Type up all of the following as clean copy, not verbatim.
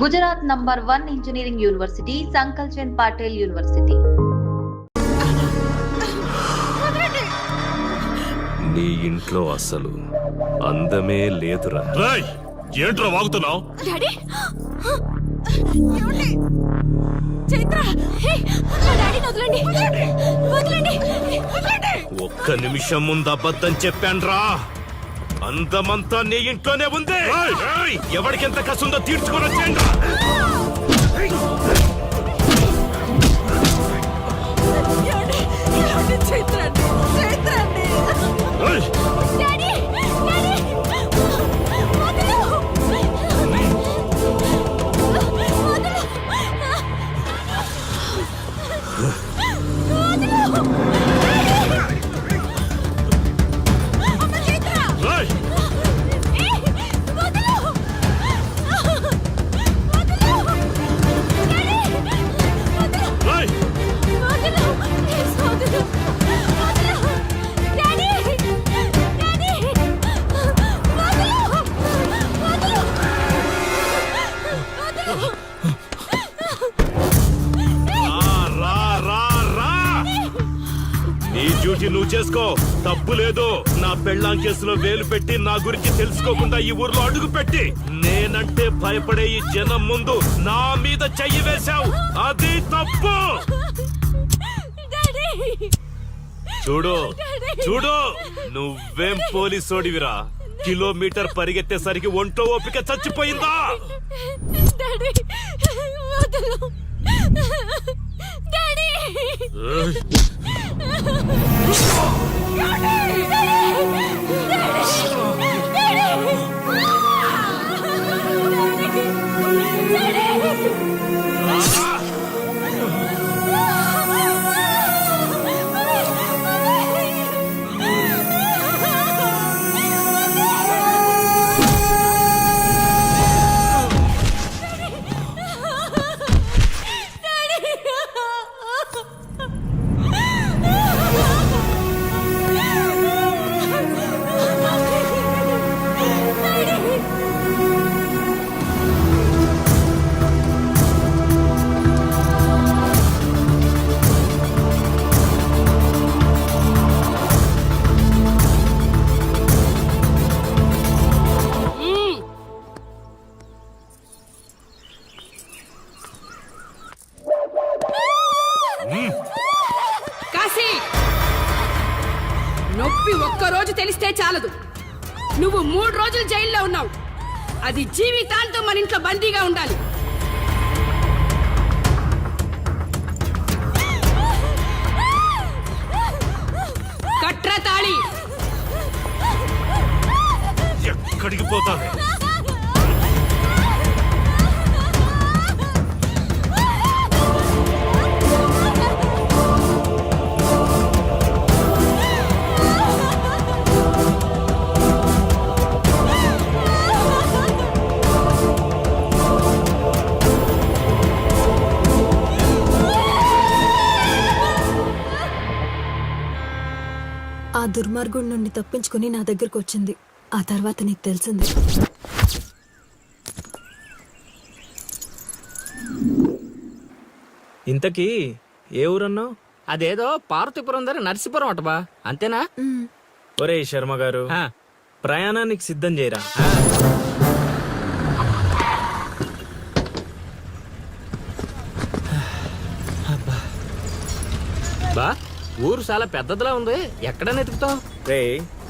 Gujarat number 1 engineering university Sankalchand Patel university. నీ ఇంట్లో అసలు అందమే లేదురా. ఏంట్రా వాగుతున్నావు? ఒక్క నిమిషం ముందు అబద్ధం చెప్పాన్రా. అందమంతా నీ ఇంట్లోనే ఉంది. ఎవరికి ఎంత కసుందో తీర్చుకొని వచ్చేయండి. నువ్వు చేసుకో, తప్పు లేదు. నా పెళ్ళాం కేసులో వేలు పెట్టి నా గురించి తెలుసుకోకుండా ఈ ఊర్లో అడుగు పెట్టి నేనంటే భయపడే ఈ జనం ముందు నా మీద చెయ్యి వేశావు. అది తప్పు. చూడు చూడు, నువ్వేం పోలీసోడివిరా. కిలోమీటర్ పరిగెత్తేసరికి ఒంట్లో ఓపిక చచ్చిపోయిందా? నొప్పి ఒక్కరోజు తెలిస్తే చాలదు. నువ్వు 3 రోజులు జైల్లో ఉన్నావు. అది జీవితాంతం మన ఇంట్లో బందీగా ఉండాలి. కట్ర తాళి. ఎక్కడికి పోతాను? ఆ దుర్మార్గుడి నుండి తప్పించుకుని నా దగ్గరకు వచ్చింది. ఆ తర్వాత నీకు తెలిసింది. ఇంతకీ ఏ ఊరన్నావు? అదేదో పార్వతీపురం దగ్గర నర్సీపురం అటబా, అంతేనా? ఒరే శర్మ గారు, ప్రయాణానికి సిద్ధం చేయరా. బా, ఊరు చాలా పెద్దదిలా ఉంది. ఎక్కడ వెతుకుతావు? రే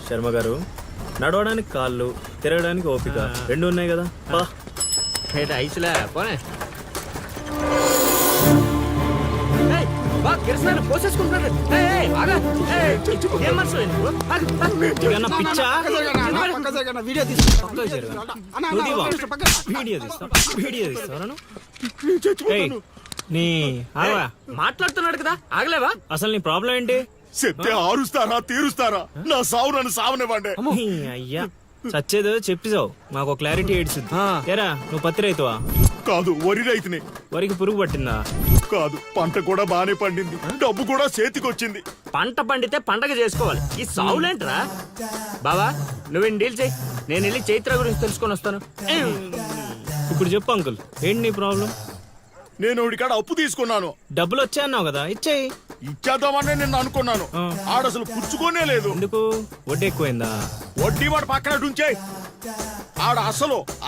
శర్మ గారు, నడవడానికి కాళ్ళు, తిరగడానికి ఓపిక 2 ఉన్నాయి కదా. ఐసులే పోనే. పోసేసుకుంటున్నాడు. మాట్లాడుతున్నాడు కదా, ఆగలేవా? అసలు నీ ప్రాబ్లం ఏంటి? చెప్తే ఆరుస్తారా తీరుస్తారా? నా సావు నన్ను సావనివ్వండి. అయ్యా, చచ్చేదో చెప్పిసావు. మాకు క్లారిటీ ఏడ్చుద్ది. ఏరా, నువ్వు పత్తి రైతువా? కాదు, వరి రైతుని. వరికి పురుగు పట్టిందా? కాదు, పంట కూడా బానే పండింది, డబ్బు కూడా చేతికొచ్చింది. పంట పండితే పండగ చేసుకోవాలి. ఈ సావులేంట్రా? బావా, నువ్వేం డీల్ చేయి, నేను వెళ్ళి చైత్ర గురించి తెలుసుకొని వస్తాను. ఇప్పుడు చెప్పు అంకుల్, ఏంటి నీ ప్రాబ్లం? నేను ఇక్కడ అప్పు తీసుకున్నాను. డబ్బులు వచ్చాయన్నావు కదా, ఇచ్చేయి. ఇచ్చేద్దామని నిన్ను అనుకున్నాను. ఆడసలు పుచ్చుకోనే లేదు. ఎందుకు? వడ్డీ ఎక్కువైందా? వడ్డీ వాడు పక్కన ఉంచే. ఆడ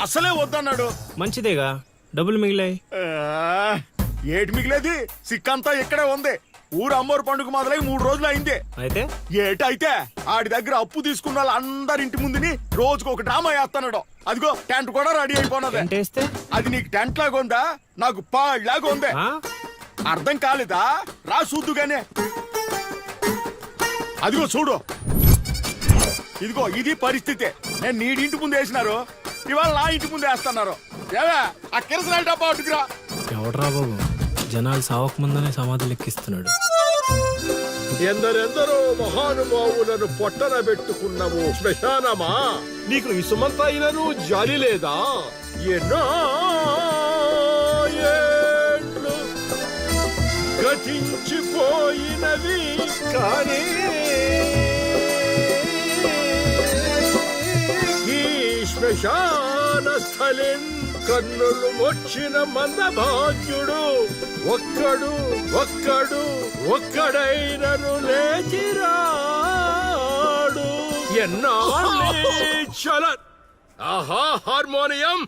అసలే వద్దన్నాడు. మంచిదేగా, డబ్బులు మిగిలాయి. ఏటి మిగిలేది? సిక్కంతా ఇక్కడే ఉంది. ఊరు అమ్మోరు పండుగ మొదలై 3 రోజులు అయింది. అయితే ఏటైతే ఆడి దగ్గర అప్పు తీసుకున్న వాళ్ళు అందరి ఇంటి ముందుని రోజుకు ఒక డ్రామా వేస్తున్నాడు. అదిగో టెంట్ కూడా రెడీ అయిపోయినది. ఏంటేస్తే? అది నీకు టెంట్ లాగా ఉందా, నాకు పాళ్ళలాగా ఉంది. ఆ? అర్థం కాలేదా? రా చూద్దుగానే. అదిగో చూడు, ఇదిగో ఇది పరిస్థితి. నేను నీడింటి ముందు వేసినారు, ఇవాళ నా ఇంటి ముందు వేస్తున్నారు. ఏవే ఆ కిరసనాయిల డబ్బా అటుకురా. ఎవడరా బాబు, జనాలు సావక ముందనే సమాధులు ఎక్కిస్తున్నాడు. ఎందరెందరో మహానుభావులను పొట్టన పెట్టుకున్నావు శ్మశానమా, నీకు ఇసుమంతైనను జాలి లేదా? ఎన్నో ఏండ్లు గతించిపోయినవి కానీ ఈ శ్మశాన స్థలిన్ కన్నులు వచ్చిన మందభాగ్యుడు ఒక్కడైనను లేచిరాడు. చల ఆహా హార్మోనియం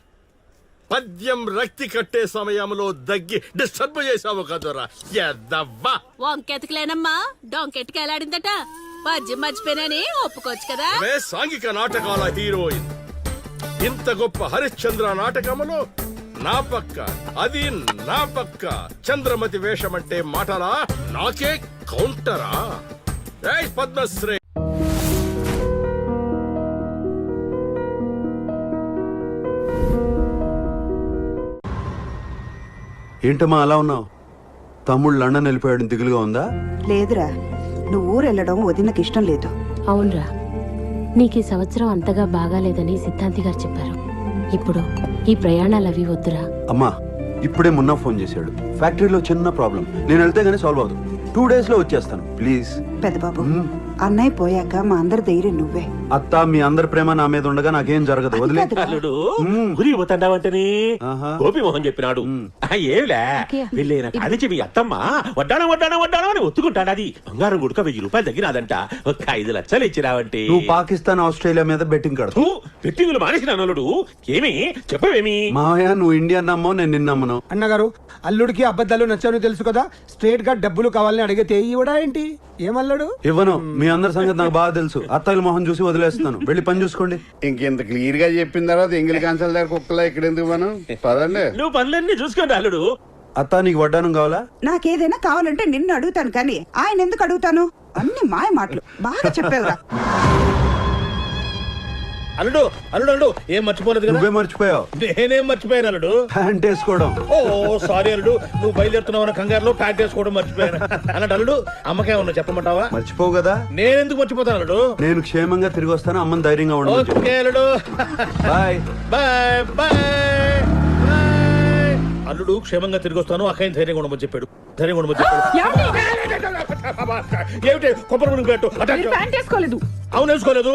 పద్యం రక్తి కట్టే సమయంలో దగ్గి డిస్టర్బ్ చేసావు కదరా ఎద్దవ్వా. వంకెతకలేనమ్మా, డొంకెట్టుకు ఎలాడిందట. పద్యం మర్చిపోయినని ఒప్పుకోవచ్చు కదా. సాంఘిక నాటకాల హీరోయిన్. ఇంత గొప్ప హరిశ్చంద్ర నాటకములో నా పక్క చంద్రమతి వేషమంటే మాటలా, నాకే కౌంటరా? పద్మశ్రీ ఏంటమ్మా అలా ఉన్నావు? తమ్ముడు లండన్ వెళ్ళిపోయాడు, దిగులుగా ఉందా? లేదురా, నువ్వు ఊరెళ్ళడం వదినకి ఇష్టం లేదు. అవునరా, నీకు ఈ సంవత్సరం అంతగా బాగాలేదని సిద్ధాంతి గారు చెప్పారు. ఇప్పుడు ఈ ప్రయాణాలు అవి వద్దురా. అమ్మా ఇప్పుడే మొన్న ఫోన్ చేశాడు. ఫ్యాక్టరీలో చిన్న ప్రాబ్లం, నేను వెళ్తే గానీ సాల్వ్ అవుతుంది. 2 days లో వచ్చేస్తాను ప్లీజ్. పెద్దబాబు, అన్నయ్య పోయాక మా అందరి ధైర్యం నువ్వే. అత్త మీ అందరి ప్రేమ నా మీద ఉండగా నాకేం జరగదు, వదిలే. గురిపోతాంటావంటని గోపి మోహన్ చెప్పినాడు. ఏమిలే వెళ్ళైన కానించి మీ అత్తమ్మ వడ్డానం అని ఒత్తుకుంటాడు. అది బంగారం గుడక 1000 రూపాయలు తగ్గినాదంట. ఒక 5 లక్షలు ఇచ్చినావంటే నువ్వు పాకిస్తాన్ ఆస్ట్రేలియా మీద బెట్టింగ్ కడతావు. పెట్టింగులు మానేసిన అల్లుడు. ఏమి చెప్పవేమి? మావయ్య నువ్వు ఇండియా నమ్మవు, నేను నిన్నమ్మను. అన్నగారు, అల్లుడికి అబద్ధాలు నచ్చాను తెలుసు కదా. స్ట్రేట్ గా డబ్బులు కావాలని అడిగితే ఇవ్వడా ఏంటి? ఏమల్లాడు? ఇవ్వను. మీ అందరి సంగతి నాకు బాగా తెలుసు. అత్తయ్యల మొహం చూసి వదిలేస్తున్నాను, వెళ్ళి పని చూసుకోండి. ఇంకెంత క్లియర్ గా చెప్పిన తర్వాత ఎంగిలి కాన్సల్ దగ్గర కుక్కలా ఇక్కడ ఎందుకు మనం పదండి. నువ్వు పనులన్నీ చూసుకోండి అల్లుడు. అత్త నీకు వడ్డానం కావాలా? నాకేదైనా కావాలంటే నిన్ను అడుగుతాను కానీ ఆయన ఎందుకు అడుగుతాను? అన్ని మాయ మాటలు. బాగా చెప్పేవరా. అల్లుడు అల్లుడు అల్లుడు ఏం మర్చిపోలేదు కదా? నువ్వే మర్చిపోయావు. నేనేం మర్చిపోయాను అల్లుడు? ప్యాంట్ వేసుకోవడం. ఓ సారీ అల్లుడు, నువ్వు బయలుదేరుతున్నావు కంగారులో ప్యాంట్ వేసుకోవడం మర్చిపోయాను. అన్నట్టు అల్లుడు, అమ్మకేమన్నా చెప్పమంటావా? మర్చిపోవు కదా. నేనెందుకు మర్చిపోతాను అల్లుడు? నేను క్షేమంగా తిరిగి వస్తాను, అమ్మని ధైర్యంగా ఉండదు. ఓకే అల్లుడు, బాయ్ బాయ్ బాయ్. అల్లుడు క్షేమంగా తిరిగి వస్తాను, అక్కయ్య ధైర్యంగా ఉండమని చెప్పాడు. ధైర్యంగా ఉండమని చెప్పాడు. ఏమిటి కొబ్బరి మునిగి పెట్టు? వేసుకోలేదు. అవును వేసుకోలేదు.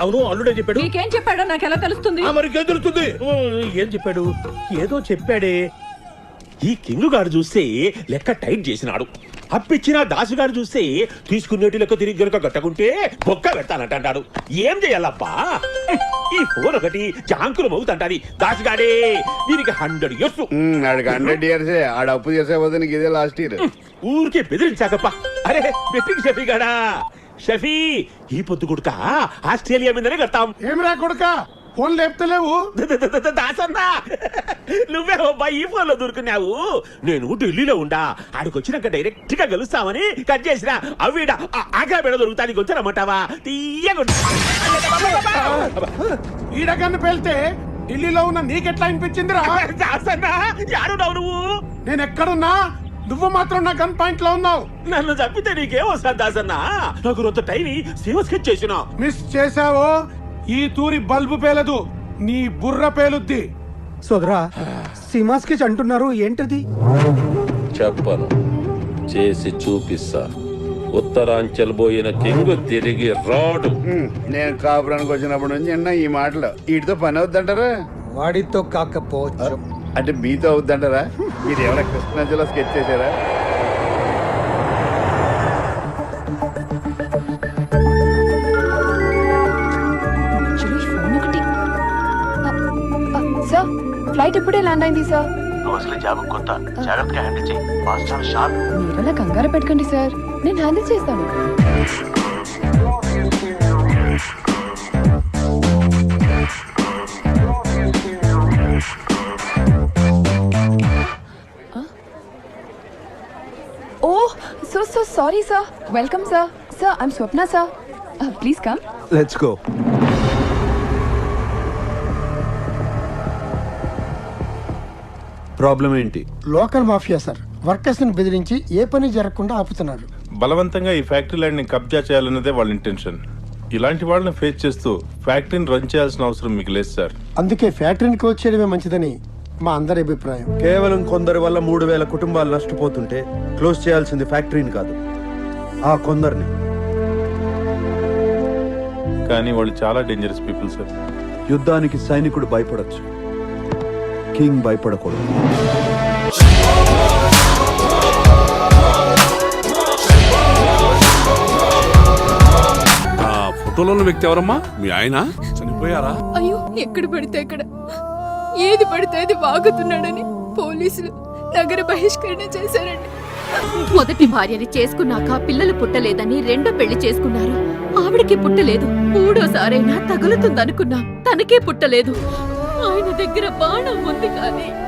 అవును అల్లుడే చెప్పాడు. నీకేం చెప్పాడో నాకు ఎలా తెలుస్తుంది? మరి ఏం తెలుస్తుంది? ఏం చెప్పాడు? ఏదో చెప్పాడే. ఈ కింగ్ గారు చూస్తే లెక్క టైట్ చేసినాడు. అప్పిచ్చిన దాసుగారు చూస్తే తీసుకునేటి లెక్క తిరిగి గనుక గట్టకుంటే బొక్క పెడతానంటాడు. ఏం చేయాలబ్బా? ఈ ఫోన్ ఒకటి జాంకులు మౌతంటాది. దాసుగాడే దీనికి 100 years. 100 years ఆడ అప్పు చేసే వద్దు, నీకు ఇదే లాస్ట్ ఇయర్. ఊరికే బెదిరించాకప్ప. అరే బెట్టింగ్ షఫీ గాడా, షఫీ ఈ పొద్దు గుడక ఆస్ట్రేలియా మీదనే కడతాం. ఏమిరా కొడుక, ఫోన్ లేపుతలేవు? దాసన్నా నువ్వే అబ్బాయి ఈ ఫోన్ లో దొరుకున్నావు. నేను ఢిల్లీలో ఉండా, ఆడికొచ్చినాక డైరెక్ట్ గా గెలుస్తామని కట్ చేసిన అవిడ ఆగా బెడ దొరుకుతానికి వచ్చారమ్మంటావా? తీయకుండా ఈడగాన్ని పేలితే ఢిల్లీలో ఉన్న నీకెట్లా అనిపించిందిరా? దాసన్నా యాడున్నావు నువ్వు? నేను ఎక్కడున్నా నువ్వు మాత్రం నా గన్ పాయింట్ లో ఉన్నావు. నన్ను చంపితే నీకేం వస్తుంది దాసన్నా? నాకు రొంత టైం సేవ స్కెచ్ చేసిన. మిస్ చేసావో ఈ తూరి బల్బు పేలదు, నీ బుర్ర పేలుద్ది. సోదరా, సీమా స్కెచ్ అంటున్నారు, ఏంటది? చెప్పను, చేసి చూపిస్తా. ఉత్తరాంచల్ పోయిన కింగ్ తిరిగి రాడు. నేను కాపురానికి వచ్చినప్పటి నుంచి ఈ మాటలు వీటితో పని అవుద్దంటారా? వాడితో కాకపోవచ్చు. అంటే మీతో అవుద్దంటారా? మీరు ఏమైనా కృష్ణా జిల్లా స్కెచ్ చేశారా? సార్ ఫ్లైట్ ఎప్పుడే ల్యాండ్ అయింది సార్. మీరలా కంగారు పెట్టకండి సార్, నేను హ్యాండిల్ చేస్తాను. Oh so sorry sir. Welcome sir. Sir I'm Swapna sir. Please come. Let's go. Problem ఏంటి? లోకల్ మాఫియా సార్, వర్కర్స్ ని బెదిరించి ఏ పని జరగకుండా ఆపుతున్నారు. బలవంతంగా ఈ ఫ్యాక్టరీ ల్యాండ్ ని కబ్జా చేయాలన్నదే వాళ్ళ ఇంటెన్షన్. ఇలాంటి వాళ్ళని ఫేస్ చేస్తూ ఫ్యాక్టరీని రన్ చేయాల్సిన అవసరం మీకు లేదు సార్. అందుకే ఫ్యాక్టరీని క్లోజ్ చేయడమే మంచిదని మా అందరి అభిప్రాయం. కేవలం కొందరి వల్ల 3000 కుటుంబాలు నష్టపోతుంటే క్లోజ్ చేయాల్సింది ఫ్యాక్టరీని కాదు, ఆ కొందరిని. కానీ వాళ్ళు చాలా డేంజరస్ పీపుల్ సార్. యుద్ధానికి సైనికుడు భయపడొచ్చు, కింగ్ భయపడకూడదు. ఫోటోలో ఉన్న వ్యక్తి ఎవరమ్మా? మీ ఆయన చనిపోయారా? అయ్యో, ఎక్కడ పడితే అక్కడ ఏది పడితే అది వాగుతున్నాడని పోలీసులు నగర బహిష్కరణ చేశారండి. మొదటి భార్యని చేసుకున్నాక పిల్లలు పుట్టలేదని రెండో పెళ్లి చేసుకున్నారు. ఆవిడకి పుట్టలేదు. మూడోసారైనా తగులుతుందనుకున్నాం, తనకే పుట్టలేదు. ఆయన దగ్గర బాణం ఉంది కానీ